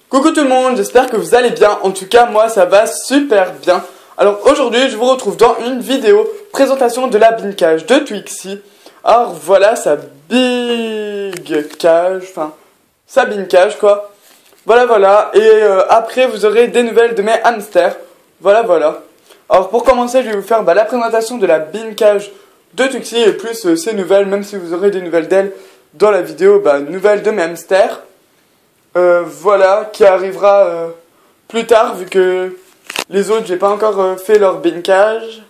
Coucou tout le monde, j'espère que vous allez bien. En tout cas, moi ça va super bien. Alors aujourd'hui, je vous retrouve dans une vidéo présentation de la bin cage de Twixy. Alors voilà sa big cage, enfin sa bin cage quoi. Voilà. Et après vous aurez des nouvelles de mes hamsters. Voilà. Alors pour commencer, je vais vous faire la présentation de la bin cage de Twixy et plus ses nouvelles, même si vous aurez des nouvelles d'elle dans la vidéo, nouvelles de mes hamsters. Voilà, qui arrivera plus tard, vu que les autres, j'ai pas encore fait leur bin cage.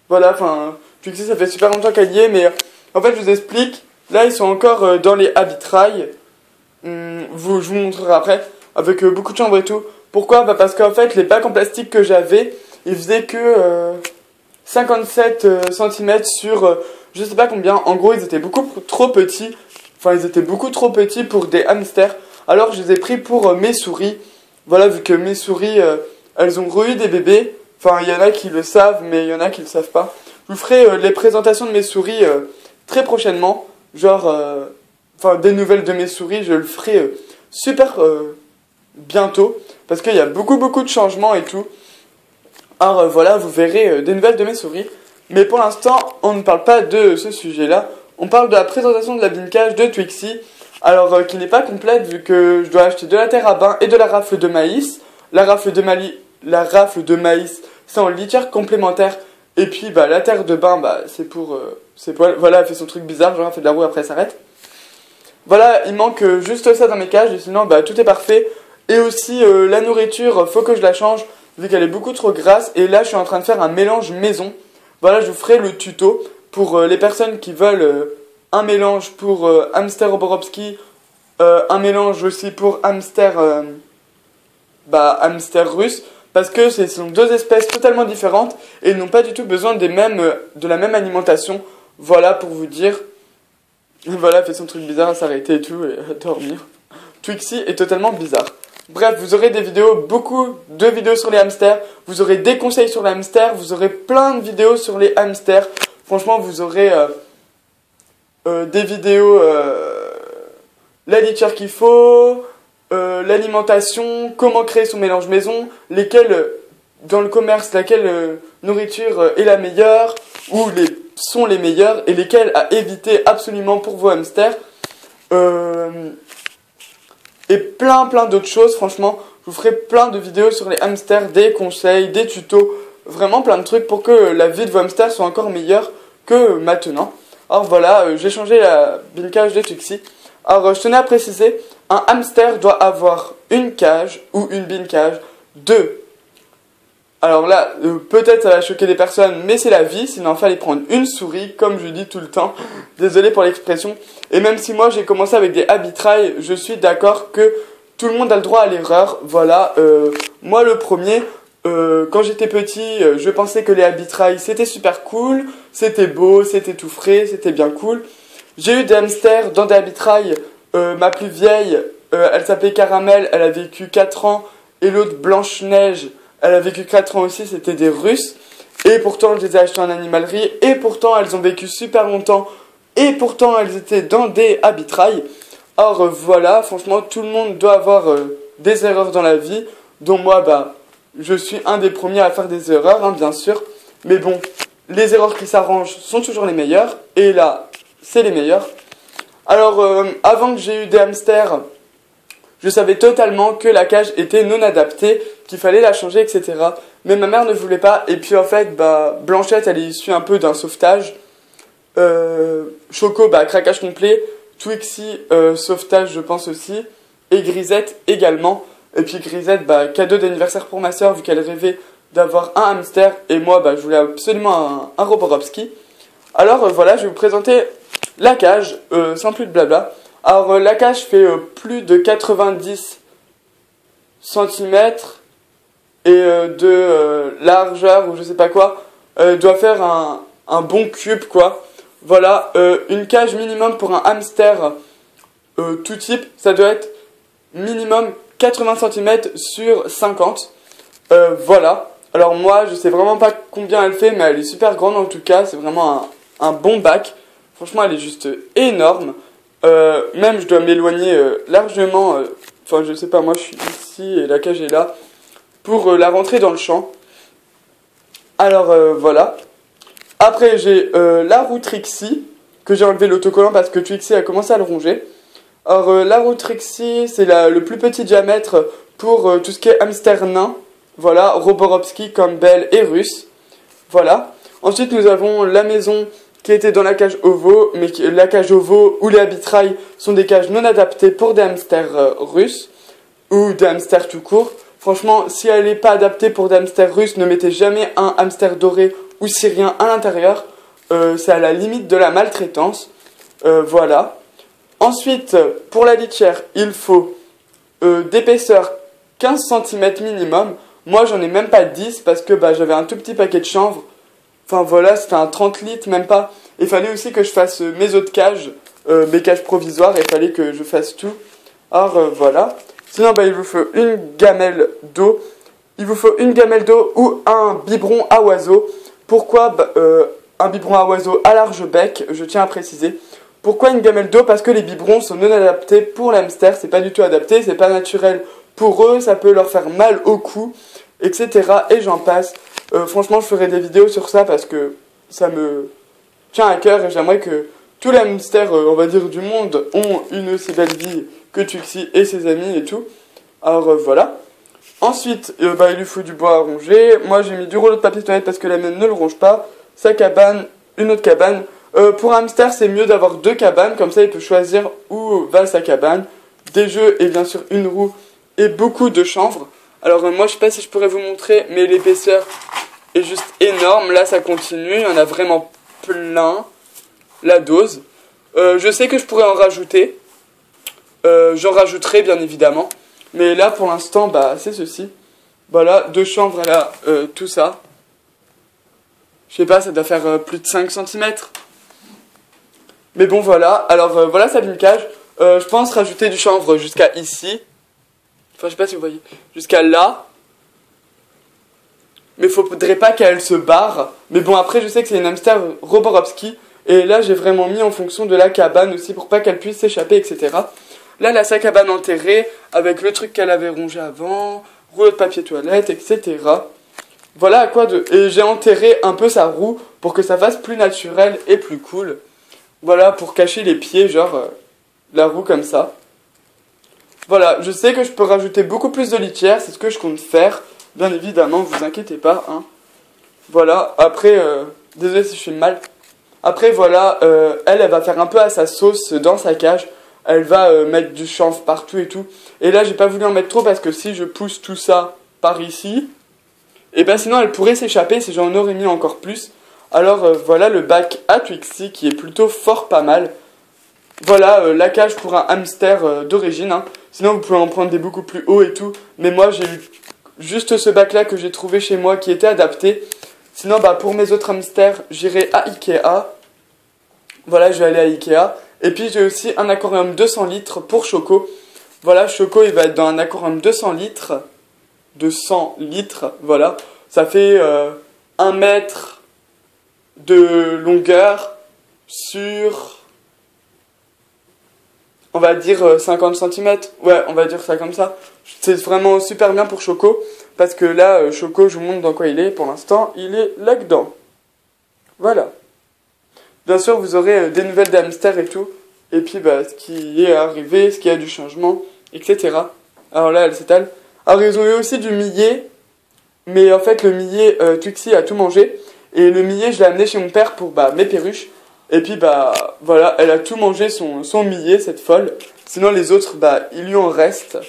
Voilà, enfin, Twixy, ça fait super longtemps qu'elle y est, mais en fait, je vous explique. Là, ils sont encore dans les habitrailles. Je vous montrerai après, avec beaucoup de chambres et tout. Pourquoi? Parce qu'en fait, les bacs en plastique que j'avais, ils faisaient que 57 cm sur je sais pas combien. En gros, ils étaient beaucoup trop petits. Enfin, ils étaient beaucoup trop petits pour des hamsters. Alors je les ai pris pour mes souris. Voilà, vu que mes souris, elles ont eu des bébés. Enfin, il y en a qui le savent, mais il y en a qui le savent pas. Je vous ferai les présentations de mes souris très prochainement. Genre, enfin, des nouvelles de mes souris, je le ferai super bientôt. Parce qu'il y a beaucoup de changements et tout. Alors voilà, vous verrez des nouvelles de mes souris. Mais pour l'instant, on ne parle pas de ce sujet-là. On parle de la présentation de la bin cage de Twixy. Alors, qui n'est pas complète vu que je dois acheter de la terre à bain et de la rafle de maïs. La rafle de maïs, c'est en litière complémentaire. Et puis, la terre de bain, c'est pour... voilà, elle fait son truc bizarre, genre elle fait de la roue, après elle s'arrête. Voilà, il manque juste ça dans mes cages, et sinon, tout est parfait. Et aussi, la nourriture, faut que je la change, vu qu'elle est beaucoup trop grasse. Et là, je suis en train de faire un mélange maison. Voilà, je vous ferai le tuto pour les personnes qui veulent... un mélange pour hamster Oborowski, un mélange aussi pour hamster hamster russe, parce que ce sont deux espèces totalement différentes et ils n'ont pas du tout besoin de la même alimentation. Voilà pour vous dire. Voilà, elle fait son truc bizarre à s'arrêter et tout et à dormir. Twixy est totalement bizarre. Bref, vous aurez des vidéos, beaucoup de vidéos sur les hamsters, vous aurez des conseils sur les hamsters, vous aurez plein de vidéos sur les hamsters. Franchement, vous aurez... des vidéos, la litière qu'il faut, l'alimentation, comment créer son mélange maison, lesquels, dans le commerce, laquelle nourriture est la meilleure, ou sont les meilleures, et lesquelles à éviter absolument pour vos hamsters, et plein d'autres choses. Franchement, je vous ferai plein de vidéos sur les hamsters, des conseils, des tutos, vraiment plein de trucs pour que la vie de vos hamsters soit encore meilleure que maintenant. Alors voilà, j'ai changé la bin cage de Twixy. Alors je tenais à préciser, un hamster doit avoir une cage ou une bin cage de... Alors là, peut-être ça va choquer des personnes, mais c'est la vie, sinon il fallait prendre une souris, comme je dis tout le temps. Désolé pour l'expression. Et même si moi j'ai commencé avec des habitrailles, je suis d'accord que tout le monde a le droit à l'erreur. Voilà, moi le premier... quand j'étais petit, je pensais que les habitrailles c'était super cool, c'était beau, c'était tout frais, c'était bien cool. J'ai eu des hamsters dans des habitrailles, ma plus vieille, elle s'appelait Caramel, elle a vécu 4 ans, et l'autre Blanche-Neige, elle a vécu 4 ans aussi, c'était des Russes. Et pourtant je les ai achetées en animalerie, et pourtant elles ont vécu super longtemps, et pourtant elles étaient dans des habitrailles. Or voilà, franchement tout le monde doit avoir des erreurs dans la vie, dont moi je suis un des premiers à faire des erreurs, bien sûr. Mais bon, les erreurs qui s'arrangent sont toujours les meilleures. Et là, c'est les meilleures. Alors, avant que j'ai eu des hamsters, je savais totalement que la cage était non adaptée, qu'il fallait la changer, etc. Mais ma mère ne voulait pas. Et puis en fait, Blanchette, elle est issue un peu d'un sauvetage. Choco, craquage complet. Twixy, sauvetage, je pense aussi. Et Grisette également. Et puis Grisette, cadeau d'anniversaire pour ma soeur, vu qu'elle rêvait d'avoir un hamster. Et moi, je voulais absolument un Roborovski. Alors voilà, je vais vous présenter la cage, sans plus de blabla. Alors la cage fait plus de 90 cm et de largeur, ou je sais pas quoi. Doit faire un bon cube, quoi. Voilà, une cage minimum pour un hamster tout type, ça doit être minimum 80 cm sur 50. Voilà. Alors moi, je sais vraiment pas combien elle fait, mais elle est super grande en tout cas. C'est vraiment un bon bac. Franchement, elle est juste énorme. Même, je dois m'éloigner largement Enfin, je sais pas, moi je suis ici et la cage est là. Pour la rentrée dans le champ. Alors, voilà. Après, j'ai la roue Trixie, que j'ai enlevé l'autocollant parce que Twixie a commencé à le ronger. Alors, la roue Trixie, c'est le plus petit diamètre pour tout ce qui est hamster nain. Voilà, Roborovski, Campbell et Russe. Voilà. Ensuite, nous avons la maison qui était dans la cage ovo, mais la cage ovo ou les habitrailles sont des cages non adaptées pour des hamsters russes ou des hamsters tout court. Franchement, si elle n'est pas adaptée pour des hamsters russes, ne mettez jamais un hamster doré ou syrien à l'intérieur. C'est à la limite de la maltraitance. Voilà. Ensuite, pour la litière, il faut d'épaisseur 15 cm minimum. Moi, j'en ai même pas 10 parce que j'avais un tout petit paquet de chanvre. Enfin voilà, c'était un 30 litres, même pas. Il fallait aussi que je fasse mes autres cages, mes cages provisoires, il fallait que je fasse tout. Alors voilà. Sinon, il vous faut une gamelle d'eau. Il vous faut une gamelle d'eau ou un biberon à oiseau. Pourquoi un biberon à oiseau à large bec, je tiens à préciser. Pourquoi une gamelle d'eau? Parce que les biberons sont non adaptés pour l'hamster, c'est pas du tout adapté, c'est pas naturel pour eux, ça peut leur faire mal au cou, etc. Et j'en passe. Franchement, je ferai des vidéos sur ça parce que ça me tient à cœur et j'aimerais que tous les hamsters, on va dire, du monde ont une aussi belle vie que Twixie et ses amis et tout. Alors voilà. Ensuite, il lui faut du bois à ronger. Moi, j'ai mis du rouleau de papier toilette parce que la mienne ne le ronge pas. Sa cabane, une autre cabane. Pour un hamster, c'est mieux d'avoir 2 cabanes. Comme ça, il peut choisir où va sa cabane. Des jeux et bien sûr une roue et beaucoup de chanvre. Alors moi, je sais pas si je pourrais vous montrer, mais l'épaisseur est juste énorme. Là, ça continue. Il y en a vraiment plein. La dose. Je sais que je pourrais en rajouter. J'en rajouterai, bien évidemment. Mais là, pour l'instant, c'est ceci. Voilà, 2 chanvres, elle a tout ça. Je sais pas, ça doit faire plus de 5 cm. Mais bon, voilà. Alors, voilà sa cage. Je pense rajouter du chanvre jusqu'à ici. Enfin, je sais pas si vous voyez. Jusqu'à là. Mais faudrait pas qu'elle se barre. Mais bon, après, je sais que c'est une hamster Roborovski. Et là, j'ai vraiment mis en fonction de la cabane aussi pour pas qu'elle puisse s'échapper, etc. Là, elle a sa cabane enterrée avec le truc qu'elle avait rongé avant, rouleau de papier toilette, etc. Voilà à quoi de... Et j'ai enterré un peu sa roue pour que ça fasse plus naturel et plus cool. Voilà, pour cacher les pieds, genre la roue comme ça. Voilà, je sais que je peux rajouter beaucoup plus de litière, c'est ce que je compte faire. Bien évidemment, vous inquiétez pas. Hein. Voilà, après, désolé si je fais mal. Après, voilà, elle va faire un peu à sa sauce dans sa cage. Elle va mettre du chanvre partout et tout. Et là, j'ai pas voulu en mettre trop parce que si je pousse tout ça par ici, et sinon elle pourrait s'échapper si j'en aurais mis encore plus. Alors voilà le bac à Twixie qui est plutôt fort pas mal. Voilà la cage pour un hamster d'origine. Hein. Sinon vous pouvez en prendre des beaucoup plus hauts et tout. Mais moi j'ai eu juste ce bac là que j'ai trouvé chez moi qui était adapté. Sinon pour mes autres hamsters j'irai à Ikea. Voilà, je vais aller à Ikea. Et puis j'ai aussi un aquarium 200 litres pour Choco. Voilà, Choco il va être dans un aquarium 200 litres. 200 litres, voilà. Ça fait 1 mètre de longueur sur, on va dire 50 cm. Ouais, on va dire ça comme ça. C'est vraiment super bien pour Choco. Parce que là, Choco, je vous montre dans quoi il est. Pour l'instant, il est là-dedans. Voilà. Bien sûr, vous aurez des nouvelles des hamsters et tout. Et puis, ce qui est arrivé, ce qui a du changement, etc. Alors là, elle s'étale. Alors, ils ont eu aussi du millet. Mais en fait, le millet, Twixie a tout mangé. Et le millet, je l'ai amené chez mon père pour mes perruches. Et puis, voilà, elle a tout mangé son millet, cette folle. Sinon, les autres, il lui en reste.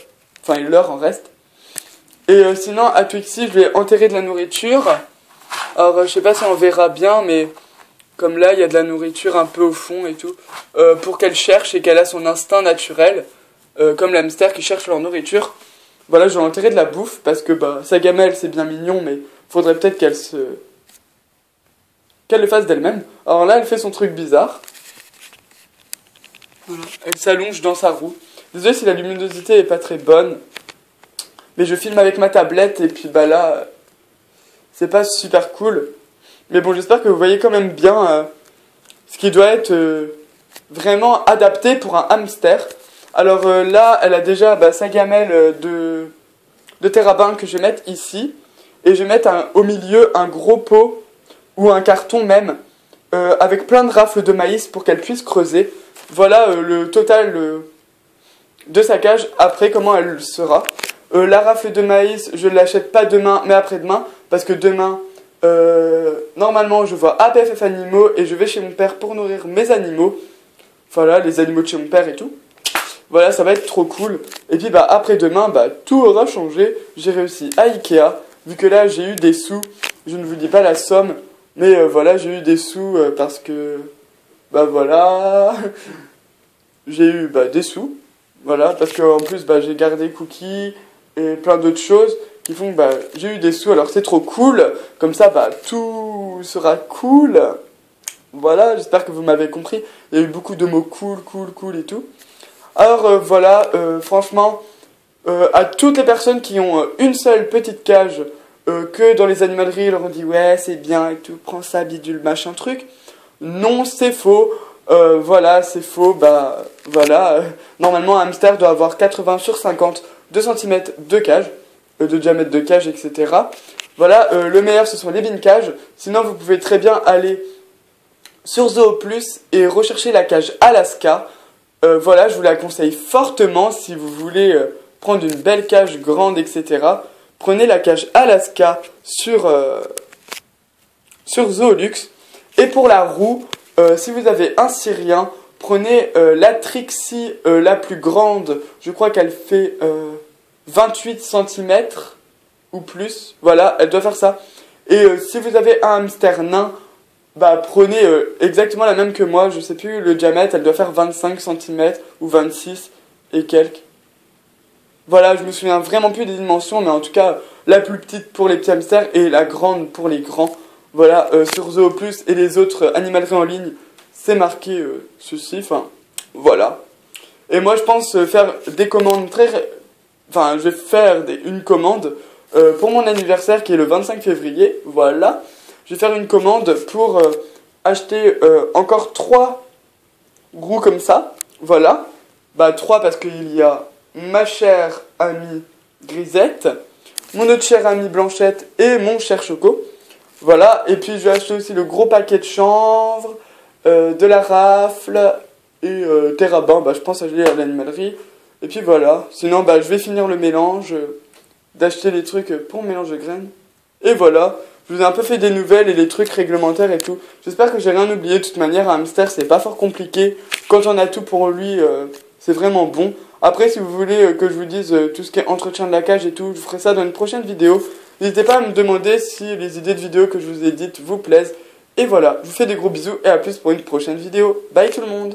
Enfin, il leur en reste. Et sinon, à Twixie, je vais enterrer de la nourriture. Alors, je sais pas si on verra bien, mais... Comme là, il y a de la nourriture un peu au fond et tout, pour qu'elle cherche et qu'elle a son instinct naturel, comme l'hamster qui cherche leur nourriture. Voilà, je vais enterrer de la bouffe, parce que sa gamelle, c'est bien mignon, mais faudrait peut-être qu'elle le fasse d'elle-même. Alors là, elle fait son truc bizarre. Voilà, elle s'allonge dans sa roue. Désolé si la luminosité est pas très bonne, mais je filme avec ma tablette, et puis là, c'est pas super cool. Mais bon, j'espère que vous voyez quand même bien ce qui doit être vraiment adapté pour un hamster. Alors là, elle a déjà sa gamelle de terrabin que je vais mettre ici. Et je vais mettre au milieu un gros pot, ou un carton même, avec plein de rafles de maïs pour qu'elle puisse creuser. Voilà le total de sa cage, après comment elle sera. La rafle de maïs, je ne l'achète pas demain, mais après-demain, parce que demain, normalement, je vois APFF Animaux et je vais chez mon père pour nourrir mes animaux. Voilà, les animaux de chez mon père et tout. Voilà, ça va être trop cool. Et puis après-demain, tout aura changé. J'ai réussi à Ikea, vu que là, j'ai eu des sous. Je ne vous dis pas la somme, mais voilà, j'ai eu des sous parce que, voilà, j'ai eu des sous. Voilà, parce qu'en plus, j'ai gardé Cookie et plein d'autres choses qui font que j'ai eu des sous. Alors c'est trop cool, comme ça, tout sera cool. Voilà, j'espère que vous m'avez compris. Il y a eu beaucoup de mots cool, cool, cool et tout. Alors voilà, franchement, à toutes les personnes qui ont une seule petite cage, que dans les animaleries, ils leur ont dit ouais, c'est bien et tout, prends ça, bidule, machin truc. Non, c'est faux. Voilà, c'est faux. Voilà. Normalement, un hamster doit avoir 80 sur 50, 2 cm de cage, de diamètre de cage, etc. Voilà, le meilleur, ce sont les bin cages. Sinon, vous pouvez très bien aller sur Zooplus et rechercher la cage Alaska. Voilà, je vous la conseille fortement si vous voulez prendre une belle cage grande, etc. Prenez la cage Alaska sur Zoolux. Et pour la roue, si vous avez un Syrien, prenez la Trixie la plus grande. Je crois qu'elle fait 28 cm ou plus. Voilà, elle doit faire ça. Et si vous avez un hamster nain, prenez exactement la même que moi. Je sais plus le diamètre, elle doit faire 25 cm ou 26 et quelques. Voilà, je me souviens vraiment plus des dimensions, mais en tout cas, la plus petite pour les petits hamsters et la grande pour les grands. Voilà, sur Zooplus et les autres animaleries en ligne, c'est marqué ceci, voilà. Et moi, je pense faire des commandes je vais faire une commande pour mon anniversaire qui est le 25 février, voilà. Je vais faire une commande pour acheter encore 3 roues comme ça, voilà. 3 parce qu'il y a ma chère amie Grisette, mon autre chère amie Blanchette et mon cher Choco. Voilà, et puis je vais acheter aussi le gros paquet de chanvre, de la rafle et terrabin, je pense acheter à l'animalerie. Et puis voilà, sinon je vais finir le mélange, d'acheter les trucs pour le mélange de graines. Et voilà, je vous ai un peu fait des nouvelles et les trucs réglementaires et tout. J'espère que j'ai rien oublié, de toute manière un hamster c'est pas fort compliqué. Quand on a tout pour lui, c'est vraiment bon. Après si vous voulez que je vous dise tout ce qui est entretien de la cage et tout, je ferai ça dans une prochaine vidéo. N'hésitez pas à me demander si les idées de vidéos que je vous ai dites vous plaisent. Et voilà, je vous fais des gros bisous et à plus pour une prochaine vidéo. Bye tout le monde!